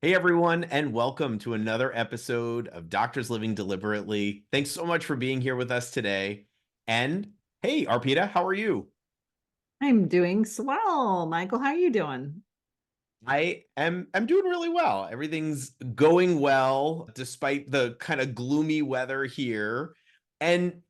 Hey everyone, and welcome to another episode of Doctors Living Deliberately. Thanks so much for being here with us today. And hey, Arpita, how are you? I'm doing swell. Michael, how are you doing? I'm doing really well. Everything's going well despite the kind of gloomy weather here. And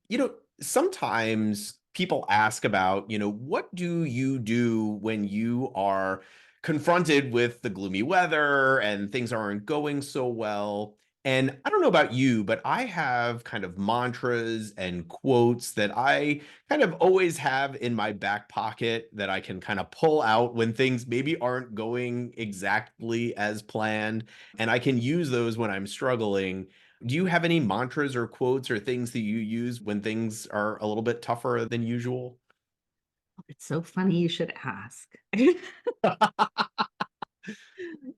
sometimes people ask about, what do you do when you are confronted with the gloomy weather and things aren't going so well? And I don't know about you, but I have kind of mantras and quotes that I kind of always have in my back pocket that I can kind of pull out when things maybe aren't going exactly as planned. And I can use those when I'm struggling. Do you have any mantras or quotes or things that you use when things are a little bit tougher than usual? It's so funny you should ask.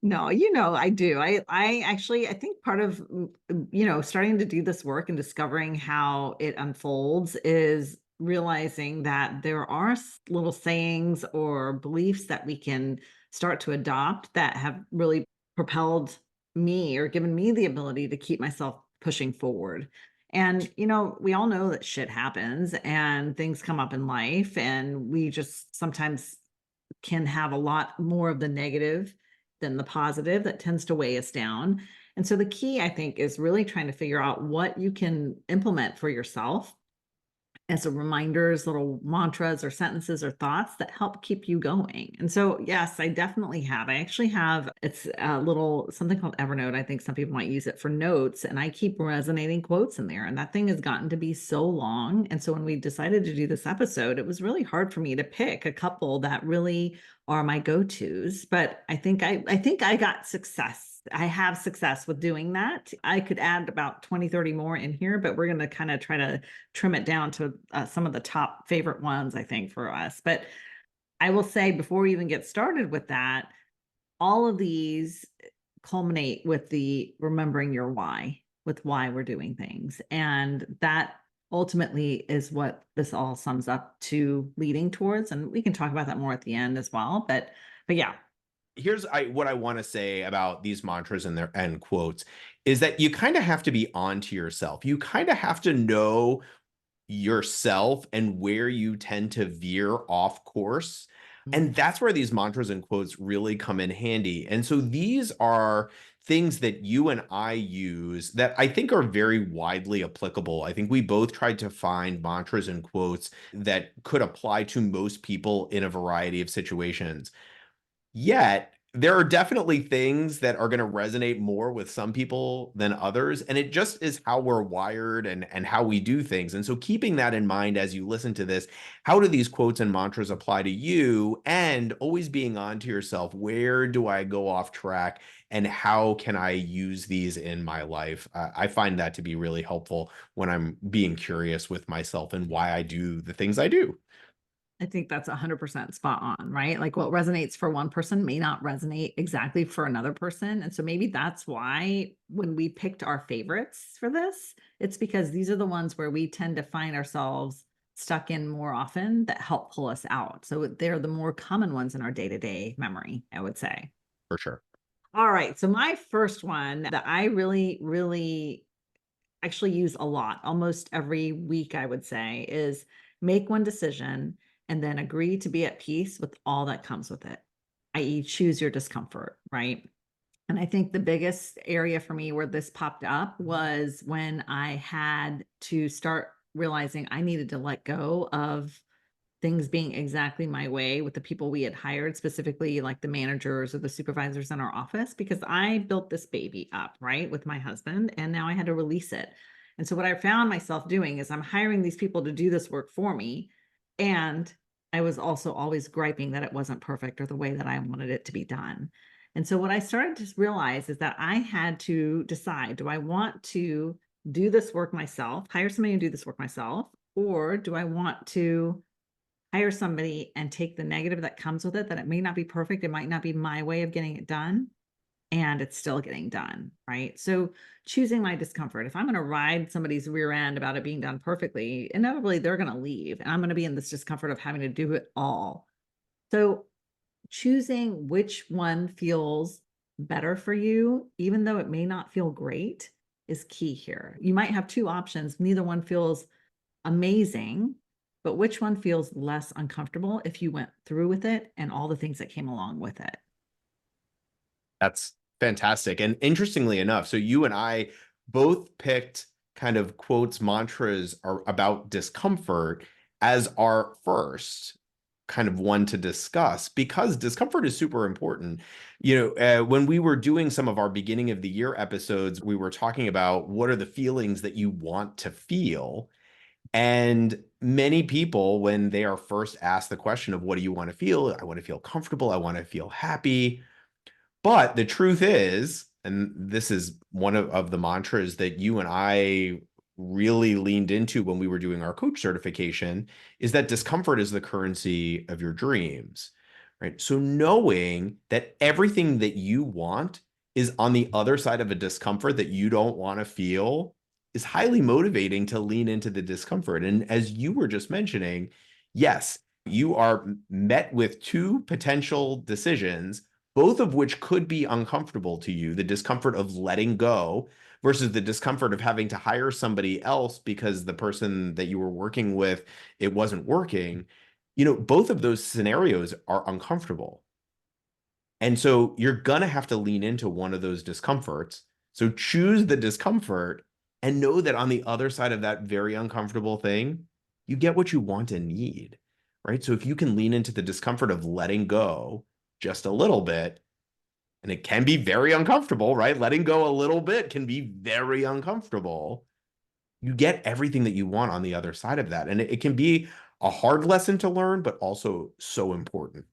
No, I do. I actually I think part of starting to do this work and discovering how it unfolds is realizing that there are little sayings or beliefs that we can start to adopt that have really propelled me or given me the ability to keep myself pushing forward. And we all know that shit happens and things come up in life and we just sometimes can have a lot more of the negative than the positive that tends to weigh us down. And so the key, I think, is really trying to figure out what you can implement for yourself as a reminders, little mantras or sentences or thoughts that help keep you going. And so, yes, I definitely have. I actually have it's a little something called Evernote. I think some people might use it for notes, and I keep resonating quotes in there. And that thing has gotten to be so long. And so when we decided to do this episode, it was really hard for me to pick a couple that really are my go-tos. But I think I got success. I have success with doing that. I could add about 20, 30 more in here, but we're going to kind of try to trim it down to some of the top favorite ones, I think, for us. But I will say before we even get started with that, all of these culminate with the remembering your why, with why we're doing things. And that ultimately is what this all sums up to leading towards. And we can talk about that more at the end as well. But yeah. What I want to say about these mantras and their end quotes is that you kind of have to be on to yourself. You kind of have to know yourself and where you tend to veer off course. And Mm. that's where these mantras and quotes really come in handy. And so these are things that you and I use that I think are very widely applicable. I think we both tried to find mantras and quotes that could apply to most people in a variety of situations. Yet, there are definitely things that are going to resonate more with some people than others. And it just is how we're wired and how we do things. And so, keeping that in mind as you listen to this, how do these quotes and mantras apply to you? And always being on to yourself, where do I go off track? And how can I use these in my life? I find that to be really helpful when I'm being curious with myself and why I do the things I do. I think that's 100% spot on, right? Like what resonates for one person may not resonate exactly for another person. And so maybe that's why when we picked our favorites for this, it's because these are the ones where we tend to find ourselves stuck in more often that help pull us out. So they're the more common ones in our day to day memory, I would say. For sure. All right. So my first one that I really, really actually use a lot, almost every week, I would say, is make one decision and then agree to be at peace with all that comes with it, i.e., choose your discomfort, right? And I think the biggest area for me where this popped up was when I had to start realizing I needed to let go of things being exactly my way with the people we had hired, specifically like the managers or the supervisors in our office, because I built this baby up, right, with my husband, and now I had to release it. And so what I found myself doing is I'm hiring these people to do this work for me. And I was also always griping that it wasn't perfect or the way that I wanted it to be done. And so what I started to realize is that I had to decide, do I want to do this work myself, hire somebody to do this work myself, or do I want to hire somebody and take the negative that comes with it, that it may not be perfect, it might not be my way of getting it done, and it's still getting done, right? So choosing my discomfort. If I'm going to ride somebody's rear end about it being done perfectly, inevitably they're going to leave and I'm going to be in this discomfort of having to do it all. So choosing which one feels better for you, even though it may not feel great, is key here. You might have two options. Neither one feels amazing, but which one feels less uncomfortable if you went through with it and all the things that came along with it? That's fantastic. And interestingly enough, so you and I both picked kind of quotes, mantras are about discomfort as our first kind of one to discuss because discomfort is super important. When we were doing some of our beginning of the year episodes, we were talking about what are the feelings that you want to feel. And many people, when they are first asked the question of what do you want to feel? I want to feel comfortable. I want to feel happy. But the truth is, and this is one of the mantras that you and I really leaned into when we were doing our coach certification, is that discomfort is the currency of your dreams, right? So knowing that everything that you want is on the other side of a discomfort that you don't want to feel is highly motivating to lean into the discomfort. And as you were just mentioning, yes, you are met with two potential decisions, both of which could be uncomfortable to you, the discomfort of letting go versus the discomfort of having to hire somebody else because the person that you were working with, it wasn't working. Both of those scenarios are uncomfortable. And so you're going to have to lean into one of those discomforts. So choose the discomfort and know that on the other side of that very uncomfortable thing, you get what you want and need, right? So if you can lean into the discomfort of letting go just a little bit, and it can be very uncomfortable, right? Letting go a little bit can be very uncomfortable. You get everything that you want on the other side of that. And it can be a hard lesson to learn, but also so important.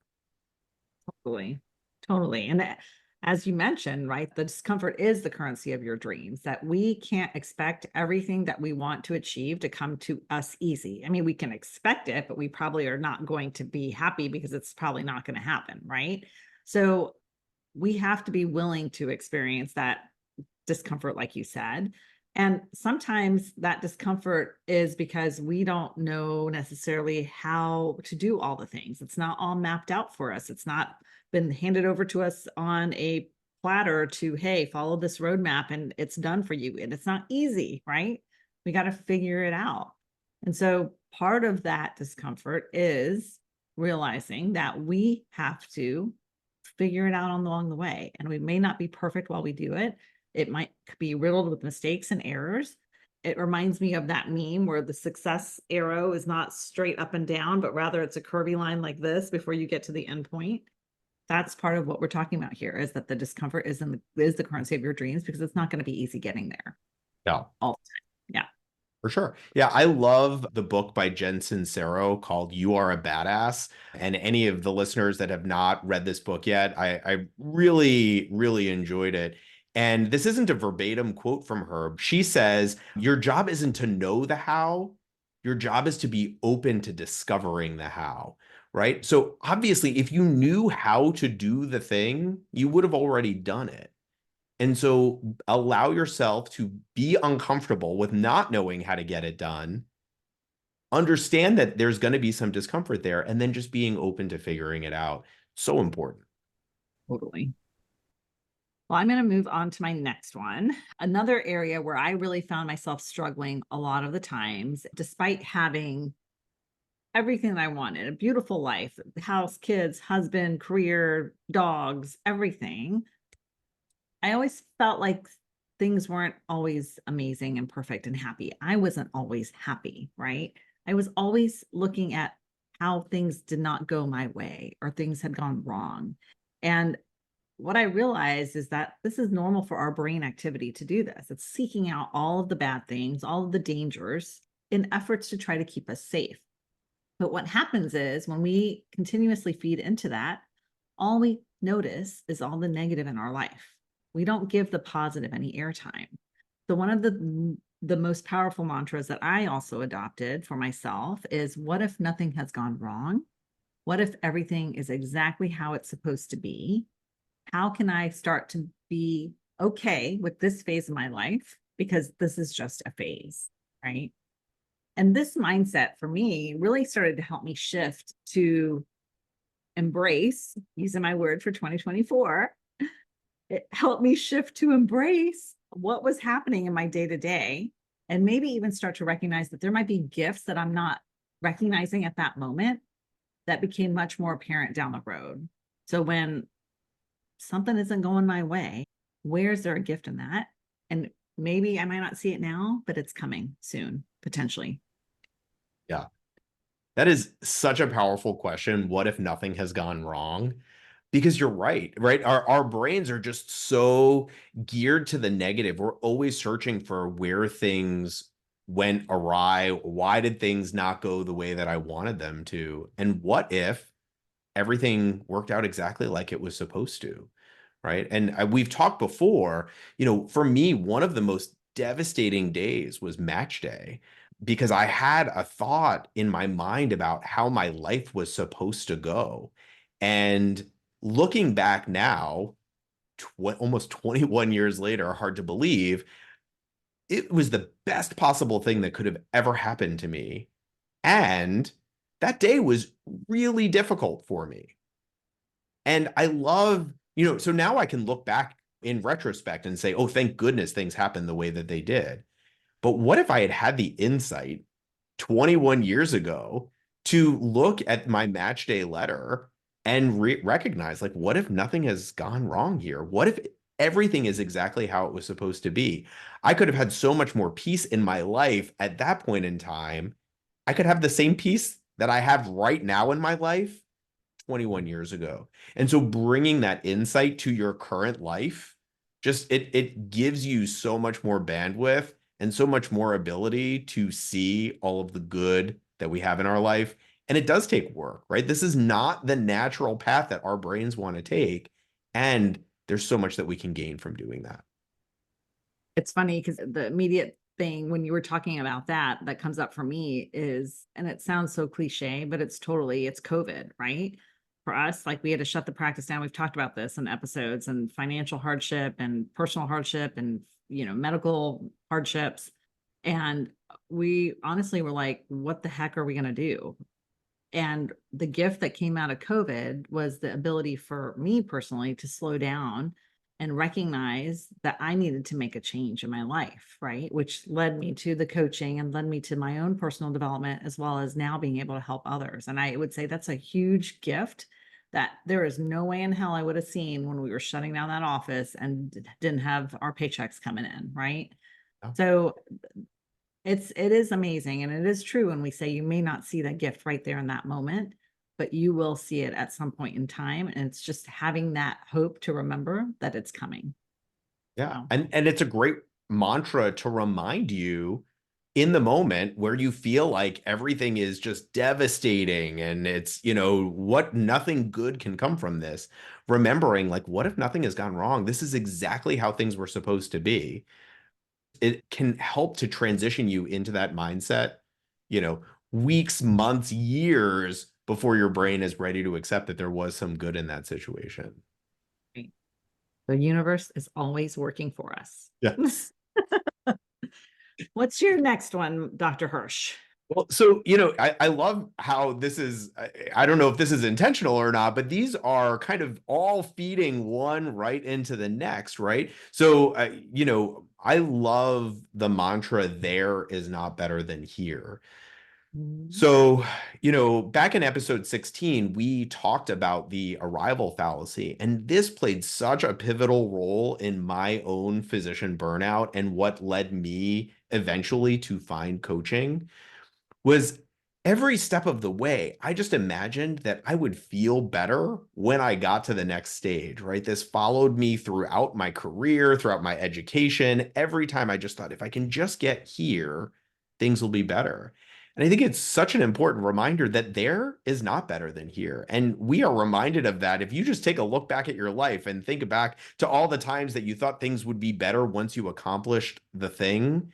Totally. Totally. And as you mentioned, right, the discomfort is the currency of your dreams, that we can't expect everything that we want to achieve to come to us easy. I mean, we can expect it, but we probably are not going to be happy because it's probably not going to happen, right? So we have to be willing to experience that discomfort, like you said. And sometimes that discomfort is because we don't know necessarily how to do all the things. It's not all mapped out for us. It's not been handed over to us on a platter to, hey, follow this roadmap and it's done for you. And it's not easy, right? We got to figure it out. And so part of that discomfort is realizing that we have to figure it out along the way. And we may not be perfect while we do it. It might be riddled with mistakes and errors. It reminds me of that meme where the success arrow is not straight up and down, but rather it's a curvy line like this before you get to the end point. That's part of what we're talking about here, is that the discomfort is the currency of your dreams, because it's not going to be easy getting there Yeah. all the time. Yeah. For sure. Yeah, I love the book by Jen Sincero called You Are a Badass. And any of the listeners that have not read this book yet, I really, really enjoyed it. And this isn't a verbatim quote from her. She says, your job isn't to know the how, your job is to be open to discovering the how, right? So obviously, if you knew how to do the thing, you would have already done it. And so allow yourself to be uncomfortable with not knowing how to get it done. Understand that there's going to be some discomfort there, and then just being open to figuring it out. So important. Totally. Well, I'm going to move on to my next one. Another area where I really found myself struggling a lot of the times, despite having everything that I wanted, a beautiful life, house, kids, husband, career, dogs, everything. I always felt like things weren't always amazing and perfect and happy. I wasn't always happy, right? I was always looking at how things did not go my way or things had gone wrong. And what I realized is that this is normal for our brain activity to do this. It's seeking out all of the bad things, all of the dangers in efforts to try to keep us safe. But what happens is when we continuously feed into that, all we notice is all the negative in our life. We don't give the positive any airtime. So one of the most powerful mantras that I also adopted for myself is, what if nothing has gone wrong? What if everything is exactly how it's supposed to be? How can I start to be okay with this phase of my life? Because this is just a phase, right? And this mindset for me really started to help me shift to embrace, using my word for 2024, it helped me shift to embrace what was happening in my day to day, and maybe even start to recognize that there might be gifts that I'm not recognizing at that moment that became much more apparent down the road. So when something isn't going my way, where is there a gift in that? And maybe I might not see it now, but it's coming soon, potentially. Yeah. That is such a powerful question. What if nothing has gone wrong? Because you're right, right? Our brains are just so geared to the negative. We're always searching for where things went awry. Why did things not go the way that I wanted them to? And what if everything worked out exactly like it was supposed to? Right. And we've talked before, for me, one of the most devastating days was match day because I had a thought in my mind about how my life was supposed to go. And looking back now, almost 21 years later, hard to believe, it was the best possible thing that could have ever happened to me. And that day was really difficult for me. And I love, so now I can look back in retrospect and say, oh, thank goodness things happened the way that they did. But what if I had had the insight 21 years ago to look at my match day letter and recognize, like, what if nothing has gone wrong here? What if everything is exactly how it was supposed to be? I could have had so much more peace in my life at that point in time. I could have the same peace that I have right now in my life 21 years ago. And so bringing that insight to your current life, just it gives you so much more bandwidth and so much more ability to see all of the good that we have in our life. And it does take work, right? This is not the natural path that our brains want to take. And there's so much that we can gain from doing that. It's funny because the immediate thing when you were talking about that comes up for me is, and it sounds so cliche, but it's COVID, right? For us, like we had to shut the practice down. We've talked about this in episodes, and financial hardship and personal hardship and, medical hardships. And we honestly were like, what the heck are we going to do? And the gift that came out of COVID was the ability for me personally to slow down and recognize that I needed to make a change in my life, right? Which led me to the coaching and led me to my own personal development, as well as now being able to help others. And I would say that's a huge gift that there is no way in hell I would have seen when we were shutting down that office and didn't have our paychecks coming in, right? Yeah. So it is amazing, and it is true when we say you may not see that gift right there in that moment, but you will see it at some point in time, and it's just having that hope to remember that it's coming. Yeah. So, And it's a great mantra to remind you in the moment where you feel like everything is just devastating and it's, what nothing good can come from this. Remembering, like, what if nothing has gone wrong? This is exactly how things were supposed to be. It can help to transition you into that mindset, you know, weeks, months, years before your brain is ready to accept that there was some good in that situation. right. The universe is always working for us. Yes. What's your next one, Dr. Hersh? Well, so, I love how this is, I don't know if this is intentional or not, but these are kind of all feeding one right into the next, right? So, I love the mantra, there is not better than here. Mhm. So, back in episode 16, we talked about the arrival fallacy, and this played such a pivotal role in my own physician burnout and what led me eventually to find coaching was every step of the way, I just imagined that I would feel better when I got to the next stage, right? This followed me throughout my career, throughout my education. Every time I just thought, if I can just get here, things will be better. And I think it's such an important reminder that there is not better than here. And we are reminded of that. If you just take a look back at your life and think back to all the times that you thought things would be better once you accomplished the thing,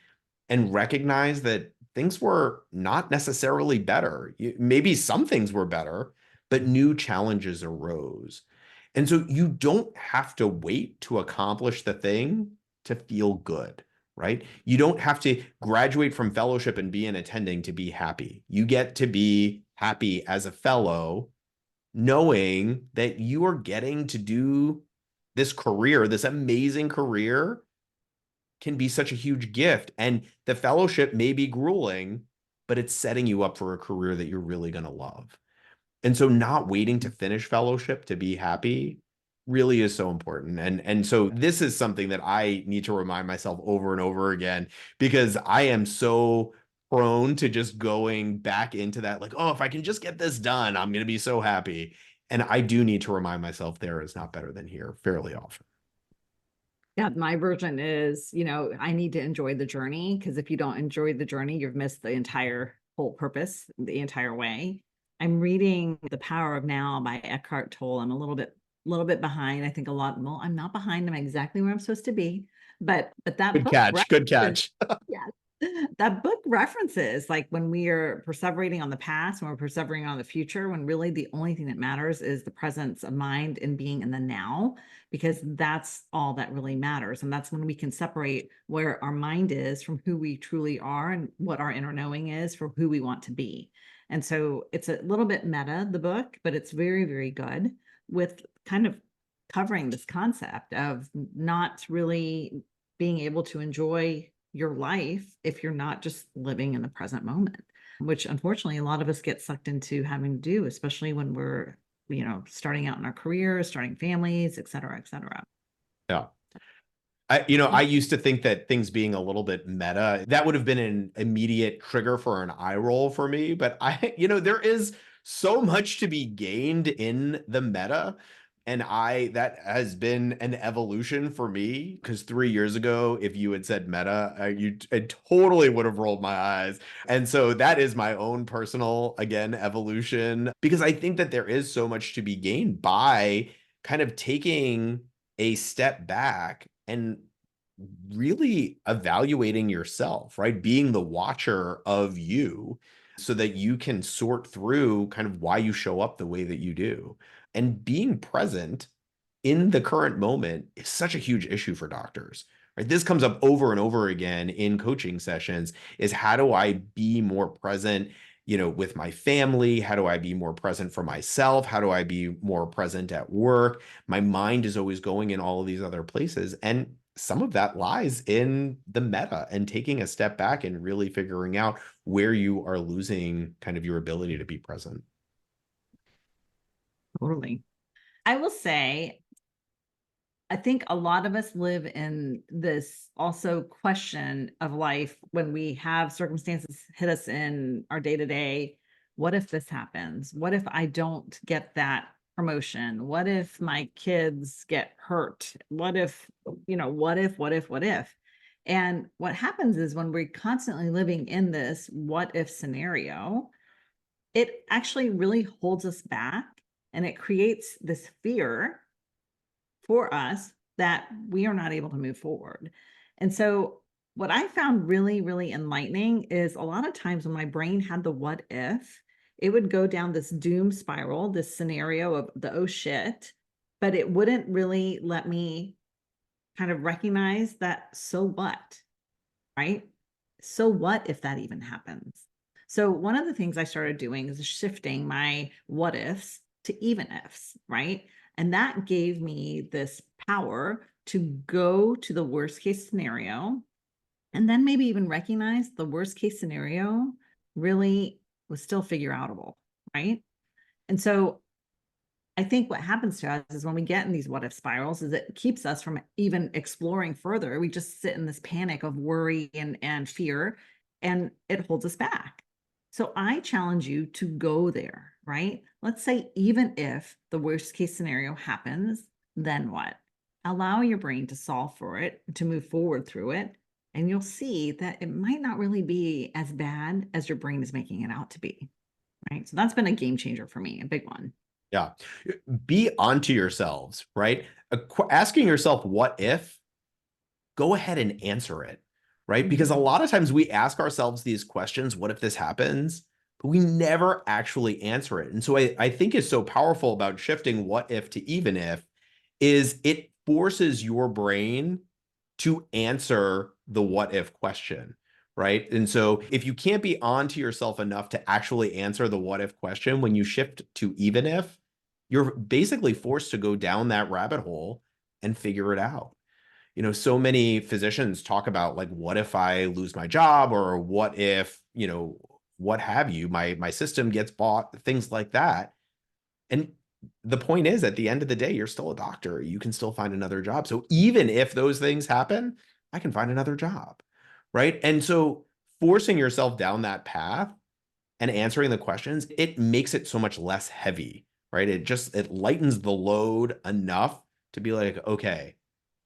and recognize that things were not necessarily better. Maybe some things were better, but new challenges arose. And so you don't have to wait to accomplish the thing to feel good, right? You don't have to graduate from fellowship and be an attending to be happy. You get to be happy as a fellow, knowing that you are getting to do this career, this amazing career, can be such a huge gift. And the fellowship may be grueling, but it's setting you up for a career that you're really going to love. And so not waiting to finish fellowship to be happy really is so important. And so this is something that I need to remind myself over and over again, because I am so prone to just going back into that, like, oh, if I can just get this done, I'm going to be so happy. And I do need to remind myself there is not better than here fairly often. Yeah, my version is, I need to enjoy the journey, because if you don't enjoy the journey, you've missed the entire whole purpose the entire way. I'm reading The Power of Now by Eckhart Tolle. I'm a little bit behind. I think a lot. Well, I'm not behind. I'm exactly where I'm supposed to be. But that Good book catch. Good references, catch. yeah, that book references like when we are perseverating on the past, when we're perseverating on the future, when really the only thing that matters is the presence of mind and being in the now, because that's all that really matters. And that's when we can separate where our mind is from who we truly are and what our inner knowing is for who we want to be. And so it's a little bit meta, the book, but it's very, very good with kind of covering this concept of not really being able to enjoy your life if you're not just living in the present moment, which unfortunately a lot of us get sucked into having to do, especially when we're, starting out in our careers, starting families, et cetera, et cetera. Yeah. I used to think that things being a little bit meta, that would have been an immediate trigger for an eye roll for me. But there is so much to be gained in the meta. And that has been an evolution for me, because 3 years ago, if you had said meta, I totally would have rolled my eyes. And so that is my own personal, again, evolution, because I think that there is so much to be gained by kind of taking a step back and really evaluating yourself, right? Being the watcher of you so that you can sort through kind of why you show up the way that you do. And being present in the current moment is such a huge issue for doctors, right? This comes up over and over again in coaching sessions, is how do I be more present, with my family? How do I be more present for myself? How do I be more present at work? My mind is always going in all of these other places. And some of that lies in the meta and taking a step back and really figuring out where you are losing kind of your ability to be present. Totally. I will say, I think a lot of us live in this also question of life when we have circumstances hit us in our day to day. What if this happens? What if I don't get that promotion? What if my kids get hurt? What if, what if? And what happens is when we're constantly living in this what if scenario, it actually really holds us back, and it creates this fear for us that we are not able to move forward. And so what I found really, really enlightening is a lot of times when my brain had the what if, it would go down this doom spiral, this scenario of the oh shit, but it wouldn't really let me kind of recognize that so what, right? So what if that even happens? So one of the things I started doing is shifting my what ifs to even ifs, right? And that gave me this power to go to the worst case scenario, and then maybe even recognize the worst case scenario really was still figure outable, right? And so I think what happens to us is when we get in these what if spirals is it keeps us from even exploring further. We just sit in this panic of worry and fear, and it holds us back. So I challenge you to go there, right? Let's say even if the worst case scenario happens, then what? Allow your brain to solve for it, to move forward through it, and you'll see that it might not really be as bad as your brain is making it out to be, right? So that's been a game changer for me, a big one. Yeah. Be onto yourselves, right? Asking yourself, what if, go ahead and answer it, right? Because a lot of times we ask ourselves these questions, what if this happens? But we never actually answer it. And so I think is so powerful about shifting what if to even if is it forces your brain to answer the what if question, right? And so if you can't be on to yourself enough to actually answer the what if question, when you shift to even if, you're basically forced to go down that rabbit hole and figure it out. So many physicians talk about like, what if I lose my job, or what if, what have you, my system gets bought, things like that. And the point is, at the end of the day, you're still a doctor. You can still find another job. So even if those things happen, I can find another job, right? And so forcing yourself down that path and answering the questions, it makes it so much less heavy, right? It lightens the load enough to be like, okay,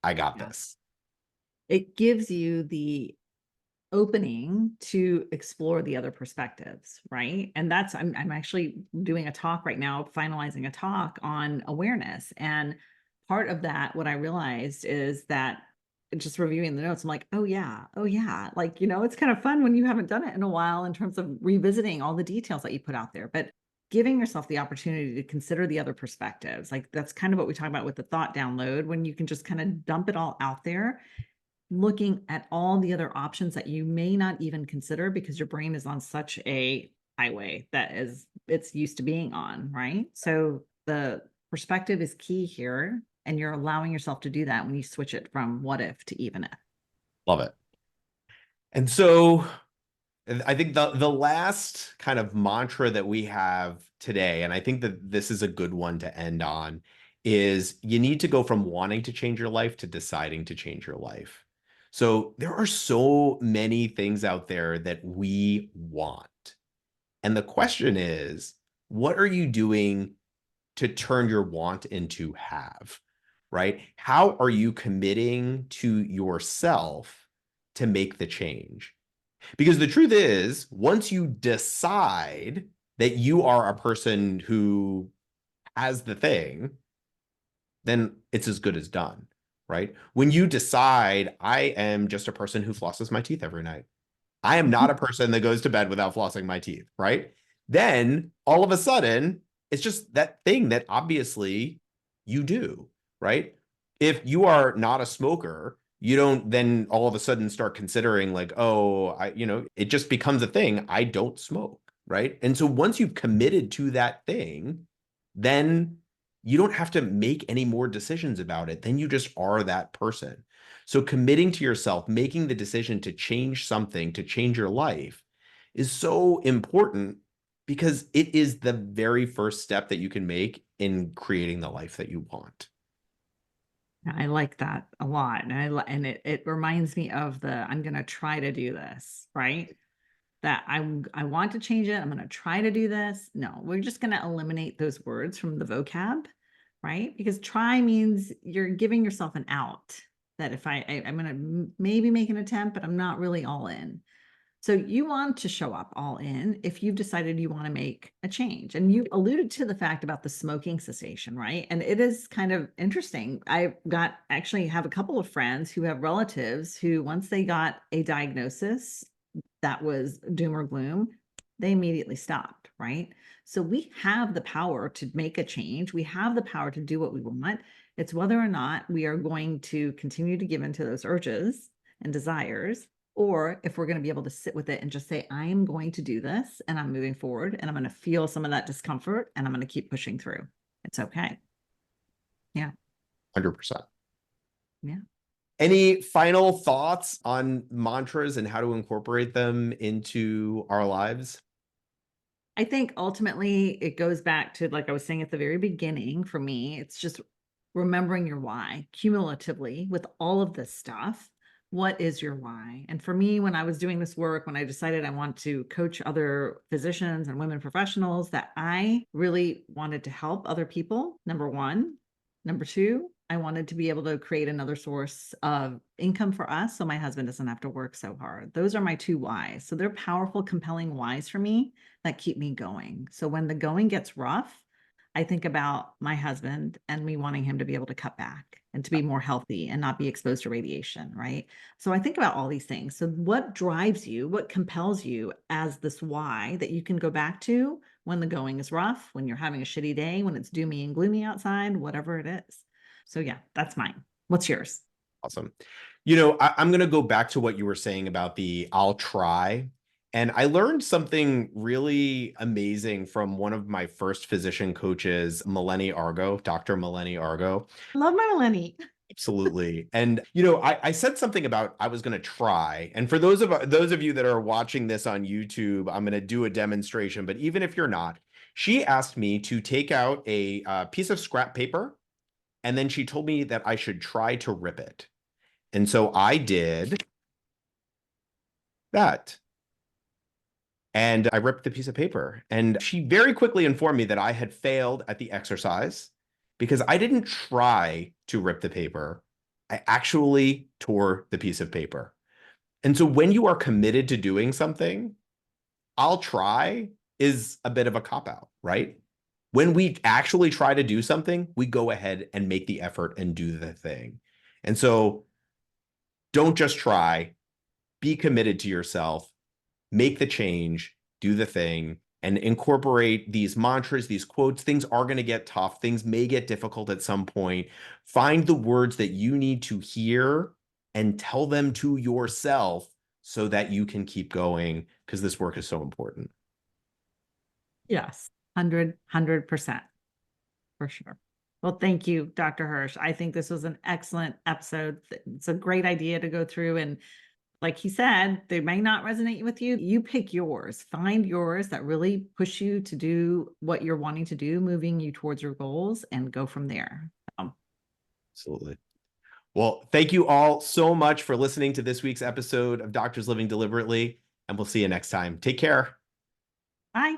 I got Yeah. this. It gives you the opening to explore the other perspectives, right? And that's I'm actually doing a talk right now, finalizing a talk on awareness. And part of that, what I realized is that just reviewing the notes, I'm like, oh yeah, oh yeah. Like, it's kind of fun when you haven't done it in a while in terms of revisiting all the details that you put out there. But giving yourself the opportunity to consider the other perspectives, like that's kind of what we talk about with the thought download, when you can just kind of dump it all out there, looking at all the other options that you may not even consider because your brain is on such a highway that is it's used to being on, right? So the perspective is key here, and you're allowing yourself to do that when you switch it from what if to even if. Love it. And so I think the last kind of mantra that we have today, and I think that this is a good one to end on, is you need to go from wanting to change your life to deciding to change your life. So there are so many things out there that we want. And the question is, what are you doing to turn your want into have, right? How are you committing to yourself to make the change? Because the truth is, once you decide that you are a person who has the thing, then it's as good as done, right? When you decide, I am just a person who flosses my teeth every night, I am not a person that goes to bed without flossing my teeth, right? Then all of a sudden, it's just that thing that obviously you do, right? If you are not a smoker, you don't then all of a sudden start considering like, oh, it just becomes a thing. I don't smoke, right? And so once you've committed to that thing, then you don't have to make any more decisions about it. Then you just are that person. So committing to yourself, making the decision to change something, to change your life is so important because it is the very first step that you can make in creating the life that you want. I like that a lot. And it reminds me of the I'm going to try to do this, right? That I want to change it. I'm going to try to do this. No, we're just going to eliminate those words from the vocab, right? Because try means you're giving yourself an out, that if I'm going to maybe make an attempt, but I'm not really all in. So you want to show up all in if you've decided you want to make a change. And you alluded to the fact about the smoking cessation, right? And it is kind of interesting. I got actually have a couple of friends who have relatives who, once they got a diagnosis that was doom or gloom, they immediately stopped, right? So we have the power to make a change. We have the power to do what we want. It's whether or not we are going to continue to give into those urges and desires, or if we're going to be able to sit with it and just say, I am going to do this and I'm moving forward and I'm going to feel some of that discomfort and I'm going to keep pushing through. It's okay. Yeah. 100%. Yeah. Any final thoughts on mantras and how to incorporate them into our lives? I think ultimately it goes back to, like I was saying at the very beginning, for me, it's just remembering your why cumulatively with all of this stuff. What is your why? And for me, when I was doing this work, when I decided I want to coach other physicians and women professionals, that I really wanted to help other people, number one. Number two, I wanted to be able to create another source of income for us so my husband doesn't have to work so hard. Those are my two whys. So they're powerful, compelling whys for me that keep me going. So when the going gets rough, I think about my husband and me wanting him to be able to cut back and to be more healthy and not be exposed to radiation, right? So I think about all these things. So what drives you, what compels you as this why that you can go back to when the going is rough, when you're having a shitty day, when it's doomy and gloomy outside, whatever it is. So yeah, that's mine. What's yours? Awesome. I'm going to go back to what you were saying about the I'll try. And I learned something really amazing from one of my first physician coaches, Melanie Argo, Dr. Melanie Argo. Love my Melanie. Absolutely. And I said something about I was going to try. And for those of you that are watching this on YouTube, I'm going to do a demonstration. But even if you're not, she asked me to take out a piece of scrap paper, and then she told me that I should try to rip it. And so I did that. And I ripped the piece of paper. And she very quickly informed me that I had failed at the exercise because I didn't try to rip the paper. I actually tore the piece of paper. And so when you are committed to doing something, I'll try is a bit of a cop out, right? When we actually try to do something, we go ahead and make the effort and do the thing. And so don't just try, be committed to yourself, make the change, do the thing, and incorporate these mantras, these quotes. Things are going to get tough. Things may get difficult at some point. Find the words that you need to hear and tell them to yourself so that you can keep going, because this work is so important. Yes, 100%, for sure. Well, thank you, Dr. Hersh. I think this was an excellent episode. It's a great idea to go through, and like he said, they may not resonate with you. You pick yours, find yours that really push you to do what you're wanting to do, moving you towards your goals, and go from there. Absolutely. Well, thank you all so much for listening to this week's episode of Doctors Living Deliberately, and we'll see you next time. Take care. Bye.